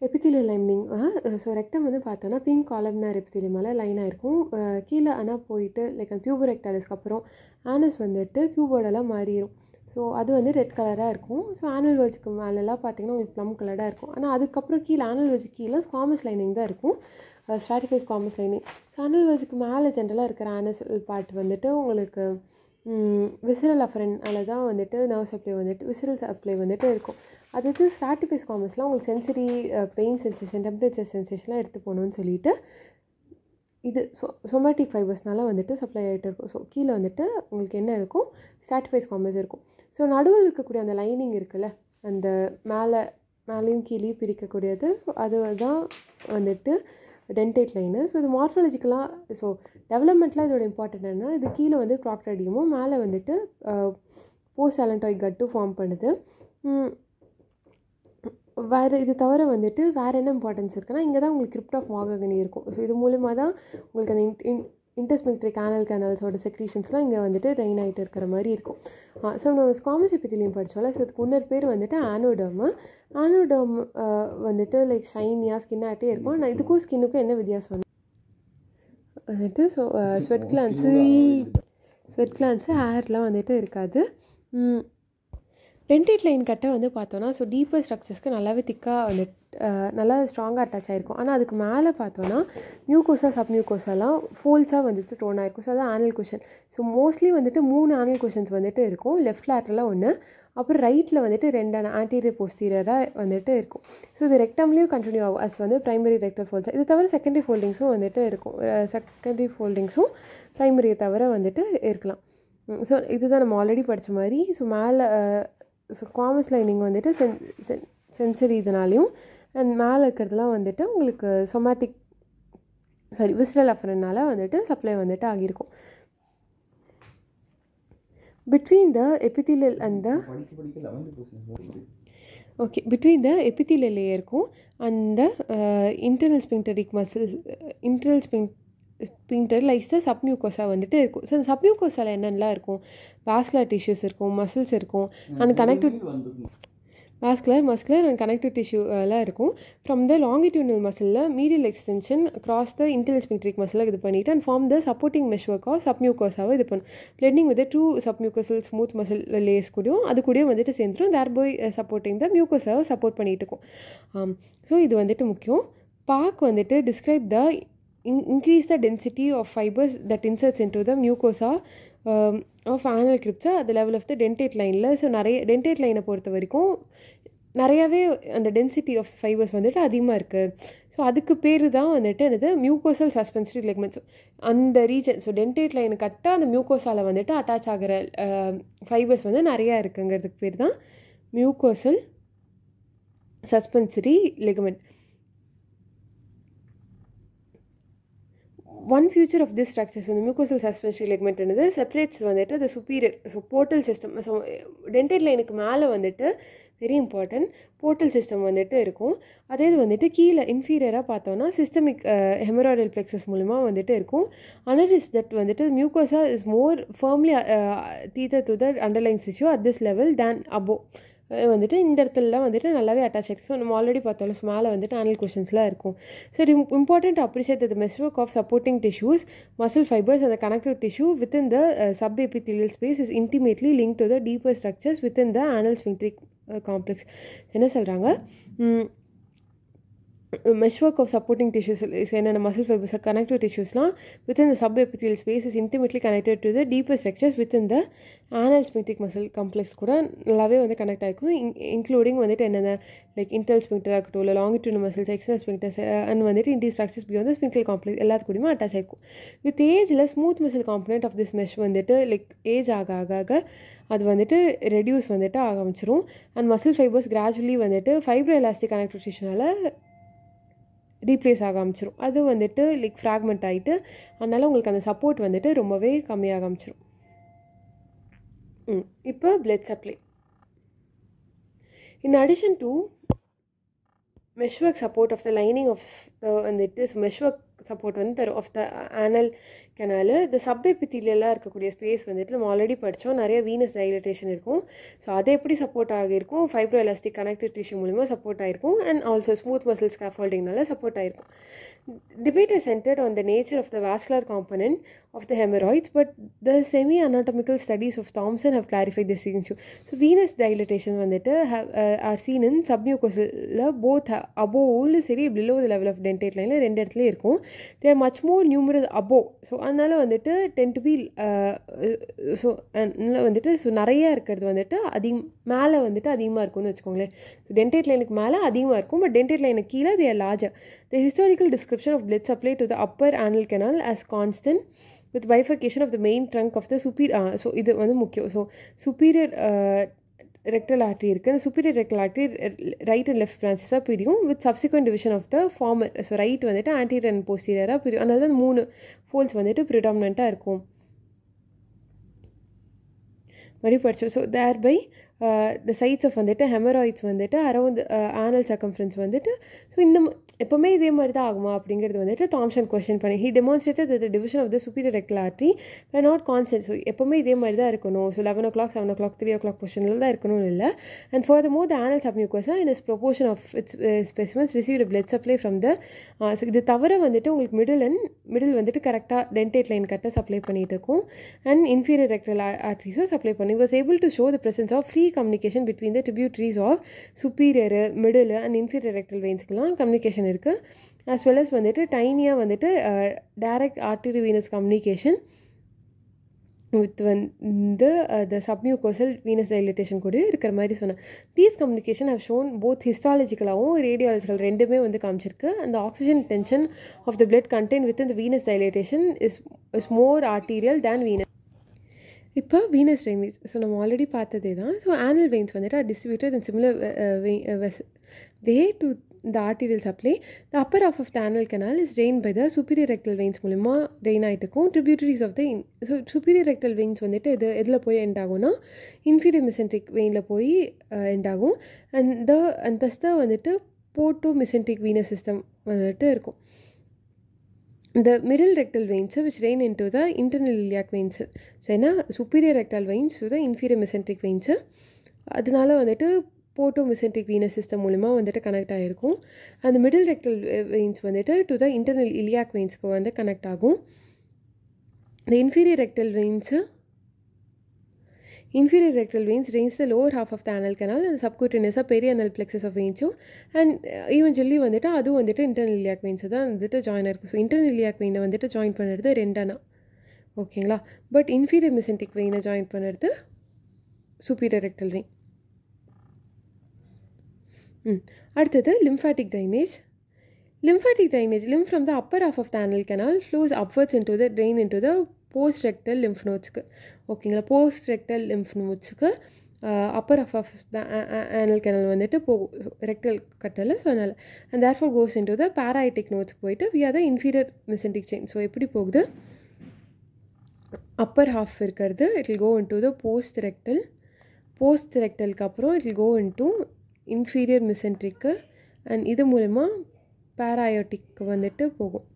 எபித்திலியல் lining so rectum வந்து பார்த்தோன்னா pink columnar epithelium மேலே லைனாக இருக்கும். கீழே ஆனால் போயிட்டு லைக் அந்த பியூபரெக்டாலிஸ்க்கு அப்புறம் ஆனஸ் வந்துட்டு கியூபோர்டெல்லாம் மாறிடும். ஸோ அது வந்து ரெட் கலராக இருக்கும். ஸோ ஆனல் வெஜ்க்கு மேலெல்லாம் பார்த்தீங்கன்னா உங்களுக்கு ப்ளம் கலராக இருக்கும். ஆனால் அதுக்கப்புறம் கீழே ஆனல் வெஜ் கீழே ஸ்குவாமஸ் லைனிங் தான் இருக்கும், ஸ்ட்ராட்டிஃபைட் ஸ்குவாமஸ் லைனிங். ஸோ ஆனல் வெஜ்க்கு மேலே ஜென்ரலாக இருக்கிற ஆனஸ் பார்ட் வந்துட்டு உங்களுக்கு விசரல் அஃபரனால தான் வந்துட்டு நர்வ் சப்ளை வந்துட்டு விசரல் சப்ளை வந்துட்டு இருக்கும். அதுக்கு ஸ்ட்ராட்டிஃபைட் ஸ்குவாமஸ்லாம் உங்களுக்கு சென்சரி பெயின் சென்சேஷன், டெம்பரேச்சர் சென்சேஷன்லாம் எடுத்து போகணுன்னு சொல்லிட்டு இது சொமேட்டிக் ஃபைபர்ஸ்னால வந்துட்டு சப்ளை ஆகிட்டு இருக்கும். ஸோ கீழே வந்துட்டு உங்களுக்கு என்ன இருக்கும், ஸ்ட்ராட்டிஃபைட் ஸ்குவாமஸ் இருக்கும். ஸோ நடுவில் இருக்கக்கூடிய அந்த லைனிங் இருக்குல்ல, அந்த மேலேயும் கீழேயும் பிரிக்கக்கூடியது, அது தான் வந்துட்டு டென்டேட் லைனு. ஸோ இது மார்ஃபாலஜிக்கலாக ஸோ டெவலப்மெண்ட்டில் இதோட இம்பார்ட்டன்ட் என்னன்னா, இது கீழே வந்து ப்ராக்டடியமும் மேலே வந்துட்டு போஸ்ட் அலண்டாய்ட் கட்டும் ஃபார்ம் பண்ணுது. வேறு இது தவிர வந்துட்டு வேறு என்ன இம்பார்ட்டன்ஸ் இருக்குன்னா, இங்கே தான் உங்களுக்கு கிரிப்ட் ஆஃப் மாககனி இருக்கும். ஸோ இது மூலிமா தான் உங்களுக்கு அந்த இன்டர்ஸ்பெக்ட்ரிக் கேனல்ஸோட செக்ரீஷன்ஸ்லாம் இங்கே வந்துட்டு ட்ரெயின் ஆகிட்டு இருக்கிற மாதிரி இருக்கும். ஸோ நம்ம ஸ்குவாமஸ் எபித்திலியம் படித்தோம்ல, ஸோ இதுக்கு இன்னொரு பேர் வந்துட்டு ஆனோடர்ம் வந்துட்டு லைக் ஷைனியாக ஸ்கின்னாகிட்டே இருக்கும். ஆனால் இதுக்கும் ஸ்கின்னுக்கும் என்ன வித்தியாசம் வந்துட்டு ஸோ ஸ்வெட் கிளான்ஸு ஹேர்லாம் வந்துட்டு இருக்காது. டென்டேட் லைன் கட்டை வந்து பார்த்தோன்னா ஸோ டீப்பர் ஸ்ட்ரக்சர்ஸ்க்கு நல்லாவே திக்காக வந்து நல்லா ஸ்ட்ராங்காக அட்டாச் ஆகிருக்கும். ஆனால் அதுக்கு மேலே பார்த்தோன்னா மியூக்கோசா சப்மியூக்கோசாலாம் ஃபோல்ஸாக வந்துட்டு டோன் ஆகிருக்கும். ஸோ அதான் ஆனல் குஷன். ஸோ மோஸ்ட்லி வந்துட்டு 3 ஆனல் குஷன்ஸ் வந்துட்டு இருக்கும். லெஃப்ட் லேட்டரலாக 1, அப்புறம் ரைட்டில் வந்துட்டு 2 ஆன்டீரியர் போஸ்டீரியராக வந்துட்டு இருக்கும். ஸோ இது ரெக்டம்லேயும் கண்டினியூ ஆகும் அஸ் வந்து ப்ரைமரி ரெக்டல் ஃபோல்ட்ஸ். இது தவிர செகண்டரி ஃபோல்டிங்ஸும் வந்துட்டு இருக்கும். செகண்டரி ஃபோல்டிங்ஸும் ப்ரைமரியை தவிர வந்துட்டு இருக்கலாம். ஸோ இதுதான் நம்ம ஆல்ரெடி படித்த மாதிரி. ஸோ மேலே ஸ்குவாமஸ் லைனிங் வந்துட்டு சென்சரி இதனாலையும், அண்ட் மேலே இருக்கிறதுலாம் வந்துட்டு உங்களுக்கு விஸ்ரல் அஃபரனால வந்துட்டு சப்ளை வந்துட்டு ஆகியிருக்கும். பிட்வீன் த எபித்திலியல் அந்த பிட்வீன் த எபித்திலியல் லேயருக்கும் அந்த internal sphincter lies the submucosa வந்துட்டு இருக்கும். ஸோ அந்த சப்மியூக்கோசாவில் என்னென்னலாம் இருக்கும், வாஸ்குலர் டிஷ்யூஸ் இருக்கும், மசில்ஸ் இருக்கும், and muscular and connective tissue எல்லாம் இருக்கும். ஃப்ரம் த லாங்கிடியூனல் மசிலில் medial extension cross the internal sphincteric மசிலை இது பண்ணிவிட்டு and form the supporting meshwork of சப்மியூக்கோசாவை இது பண்ணும். Blending with 2 submucosal smooth muscle layers கூடயும் அது கூட வந்துட்டு சேர்ந்துடும். தேர் பாய் சப்போர்ட்டிங் த மியூக்கோசாவை சப்போர்ட் பண்ணிகிட்டு இருக்கும். ஸோ இது வந்துட்டு முக்கியம். பார்க் வந்துட்டு describe the increase the density of fibers that inserts into the mucosa of anal crypts at the level of the dentate line. So நிறைய டென்டேட் லைனை பொறுத்த வரைக்கும் நிறையாவே அந்த டென்சிட்டி ஆஃப் ஃபைபர்ஸ் வந்துட்டு அதிகமாக இருக்குது. ஸோ அதுக்கு பேர் தான் வந்துட்டு என்னது மியூக்கோசல் சஸ்பென்சரி லிகமெண்ட்ஸ் அந்த ரீஜன். ஸோ டென்டேட் லைனு கரெக்டாக அந்த மியூக்கோசாவில் வந்துட்டு அட்டாச் ஆகிற ஃபைபர்ஸ் வந்து நிறையா இருக்குங்கிறதுக்கு பேர் தான் mucosal சஸ்பென்சரி ligament. One feature of this structure, so the mucosal suspensory ligament என்னது separates வந்துட்டு the superior, so portal system. So dentate லைனுக்கு மேலே வந்துட்டு வெரி இம்பார்ட்டன்ட் போர்ட்டல் சிஸ்டம் வந்துட்டு இருக்கும். அதே இது வந்துட்டு கீழே இன்ஃபீரியராக பார்த்தோன்னா சிஸ்டமிக் ஹெமராய்டல் பிளெக்ஸஸ் மூலமாக வந்துட்டு இருக்கும். அனரிஸ் தட் வந்துட்டு mucosa is more firmly tethered to the underline tissue at this level then above வந்துட்டு இந்த இடத்துலலாம் வந்துட்டு நல்லாவே அட்டாச் ஆகிடுச்சு. ஸோ நம்ம ஆல்ரெடி பார்த்தோம்ல, ஸோ மேலே வந்துட்டு ஆனல் கொஷன்ஸ்லாம் இருக்கும். ஸோ இது important appreciate the meshwork of supporting tissues, muscle fibers அந்த connective tissue within the sub epithelial space is intimately link to the deeper structures within the anal sphincteric complex. என்ன சொல்கிறாங்க, meshwork of supporting tissues என்னென்ன muscle fibers connective டிஷ்யூஸ்லாம் within the sub epithelial space is intimately connected to the deeper structures within the anal sphincteric muscle complex கூட நல்லாவே வந்து connect ஆகிருக்கும். Including வந்துட்டு என்னென்ன லைக் இன்டர்னல் ஸ்பிங்டர் ஆகட்டும், இல்லை longitudinal muscles, external sphincters and வந்துட்டு இன்டி structures beyond the sphincteric complex எல்லாத்துக்கூடயுமே அட்டாச் ஆகிருக்கும். வித் ஏஜில் smooth muscle component of this mesh வந்துட்டு லைக் ஏஜ் ஆக அது வந்துட்டு ரெடியூஸ் வந்துட்டு ஆரம்பிச்சிரும். அண்ட் மசில் ஃபைபர்ஸ் கிராஜுவலி வந்துட்டு ஃபைப்ரோ எலாஸ்டிக் கனெக்டிவ் டிஷ்யூனால ரீப்ளேஸ் ஆக ஆரம்பிச்சிடும். அது வந்துட்டு லைக் ஃப்ராக்மெண்ட் ஆகிட்டு அதனால் உங்களுக்கு அந்த சப்போர்ட் வந்துட்டு ரொம்பவே கம்மியாக ஆரம்பிச்சிடும். இப்போ blood supply. In addition to meshwork support of the lining of the வந்துட்டு மெஷ்வொர்க் சப்போர்ட் வந்து தரும் ஆஃப் த ஆனல் கெனால். இந்த சப் எபித்தீலியலாக இருக்கக்கூடிய ஸ்பேஸ் வந்துட்டு நம்ம ஆல்ரெடி படித்தோம், நிறைய வீனஸ் டைலட்டேஷன் இருக்கும். ஸோ அது எப்படி சப்போர்ட் ஆகியிருக்கும், ஃபைப்ரோ எலாஸ்டிக் கனெக்டிவ் டிஷ்யூ மூலிமா சப்போர்ட் ஆகிருக்கும். அண்ட் ஆல்சோ ஸ்மூத் மசில் ஸ்கேஃபோல்டிங்னால சப்போர்ட் ஆகிருக்கும். Debate is centered on the nature of the vascular component of the hemorrhoids, but the semi-anatomical studies of Thomson have clarified this issue. So venous dilatation வந்துட்டு are seen in submucosal both above சரி below the level of dentate line ரெண்டு இடத்துலையும் இருக்கும். They are much more numerous above. So அதனால் வந்துட்டு tend to be so வந்துட்டு so நிறையா இருக்கிறது வந்துட்டு மேலே வந்துட்டு அதிகமாக இருக்கும்னு வச்சுக்கோங்களேன். ஸோ டென்டேட் லைனுக்கு மேலே அதிகமாக இருக்கும், பட் டென்டேட் லைனுக்கு கீழே they are larger. The historical description of blood supply to the upper anal canal as constant with bifurcation of the main trunk of the superior. So இது வந்து முக்கியம். ஸோ superior rectal artery இருக்குது. அந்த superior rectal artery right and left branches பிரியும் with subsequent division of the former. So right வந்துட்டு anterior and posterior பிரியும். அதனால தான் 3 folds வந்துட்டு ப்ரிடாமினண்ட்டாக இருக்கும். மறுபடியும் படித்தோம். So thereby the sides of வந்துட்டு ஹெமராய்ட்ஸ் வந்துட்டு அரௌண்ட் ஆனல் சர்க்கம்ஃபரன்ஸ் வந்துட்டு ஸோ இந்த எப்போவுமே இதே மாதிரி தான் ஆகுமா அப்படிங்கிறது வந்துட்டு தாம்சன் கொஸ்டின் பண்ணி he demonstrated the division of the superior rectal artery were not constant. So எப்போவுமே இதே மாதிரி தான் இருக்கணும். ஸோ 11 o'clock 7 o'clock 3 o'clock பொசிஷனில் தான் இருக்கணும்னு இல்லை. And furthermore the anal submucosa in its proportion of its specimens received a blood supply from the so இது தவிர வந்துட்டு உங்களுக்கு மிடில் வந்துட்டு கரெக்டாக டென்டேட் லைன் கரெக்டாக சப்ளை பண்ணிகிட்டு இருக்கும். And inferior rectal arteries supply பண்ணி was able to show the presence of free communication between the tributaries of superior, middle and inferior rectal veinsக்குலாம் communication இருக்குது. as well as வந்துட்டு டைனியாக வந்துட்டு direct artery venous communication with வந்து the submucosal venous dilatation கூட இருக்கிற மாதிரி சொன்னேன். These communication have shown both histologicalaவும் radiological ரெண்டுமே வந்து காமிச்சிருக்கு. and the oxygen tension of the blood contained within the venous dilatation is more arterial than venous. இப்போ venous drainage so நம்ம already பார்த்ததே தான். ஸோ ஆனல் வெயின்ஸ் வந்துட்டு distributed in similar way to the arterial supply. The upper of of the anal canal is drain by the superior rectal veins மூலமா drain ஆகிட்டு இருக்கும். Tributaries of the so superior rectal veins வந்துட்டு எதில் போய் end ஆகும்னா inferior mesenteric வெயினில் போய் end ஆகும். And thus தான் வந்துட்டு போர்ட்டோ mesenteric venous system வந்துட்டு இருக்கும். The middle rectal veins which drain into the internal iliac veins. So ஏன்னா superior rectal veins to the inferior mesenteric veins அதனால வந்துட்டு போர்ட்டோ mesenteric venous system மூலமா வந்துட்டு கனெக்ட் ஆகிருக்கும். அந்த middle rectal veins வந்துட்டு to the internal iliac veinsக்கு வந்து connect ஆகும். The inferior rectal veins drains the lower half of the anal canal and subcutaneous perianal plexus of veins and eventually வந்துட்டு அதுவும் வந்துட்டு internal iliac veins தான் வந்துட்டு join இருக்குது. So internal iliac vein வந்துட்டு join பண்ணுறது ரெண்டானா ஓகேங்களா. But inferior mesenteric vein join பண்ணுறது superior rectal vein. அடுத்தது lymphatic drainage. Lymph from the upper half of the anal canal flows upwards into the drain into the post rectal lymph nodesக்கு ஓகேங்களா. Post rectal lymph nodesக்கு upper of the anal canal வந்துட்டு போகும் rectal கட்டல். So அதனால் and therefore goes into the paraaortic நோட்ஸ்க்கு போயிட்டு we are the inferior mesenteric chain. So எப்படி போகுது, அப்பர் ஹாஃப் இருக்கிறது it will go into the post ரெக்டலுக்கு அப்புறம் it will go into inferior mesenteric and இது மூலமா பேராயோட்டிக் வந்துட்டு போகும்.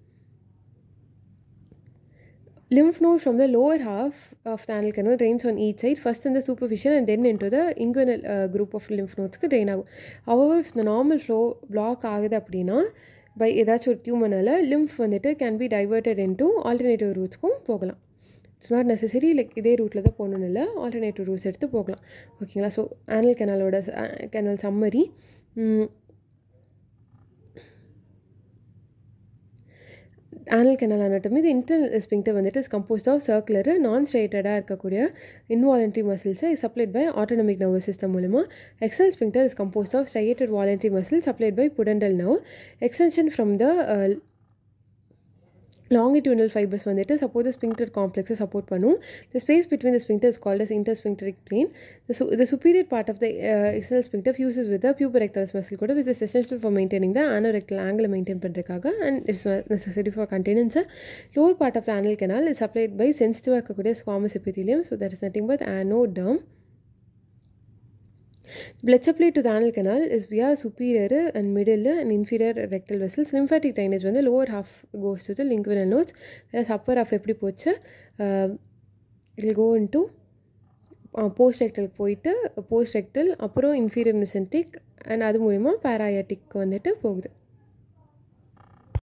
Lymph node from the lower half of the anal canal drains on each side, first in the superficial and then into the inguinal group of lymph nodes க்கு drain ஆகும். However, if the normal flow block ஆகுது அப்படின்னா by ஏதாச்சும் ஒரு டியூமர்னால lymph வந்துட்டு can be diverted into alternative routesக்கும் போகலாம். It's not necessary like இதே ரூட்டில் தான் போகணுன்னு இல்லை, ஆல்டர்னேட்டிவ் ரூட்ஸ் எடுத்து போகலாம் ஓகேங்களா. So anal canal summary. anal canal anatomy, the internal sphincter வந்துட்டு is composed of circular non-striated-ஆக இருக்கக்கூடிய involuntary muscles supplied by autonomic nervous system மூலமா. External sphincter is composed of striated voluntary muscles supplied by pudendal nerve. Extension from the longitudinal fibers வந்துட்டு support the sphincter complex support பண்ணும். The space between the sphincter is called as intersphincteric plane. The superior part of the external sphincter fuses with the puborectalis muscle கூட, which is essential for maintaining the anorectal angle maintain பண்ணுறதுக்காக and it's necessary for continuance. Lower part of the anal canal is supplied by sensitive இருக்கக்கூடிய squamous epithelium. So there is nothing but anoderm. Blood supply to the anal canal is via superior and middle and inferior rectal vessels. Lymphatic drainage வந்து lower half goes to the linguinal nodes, whereas upper half எப்படி போச்சு, it will go into post rectal போயிட்டு post rectal அப்புறம் inferior மெசென்ட்ரிக் and அது மூலிமா பேராயாட்டிக் வந்துட்டு போகுது.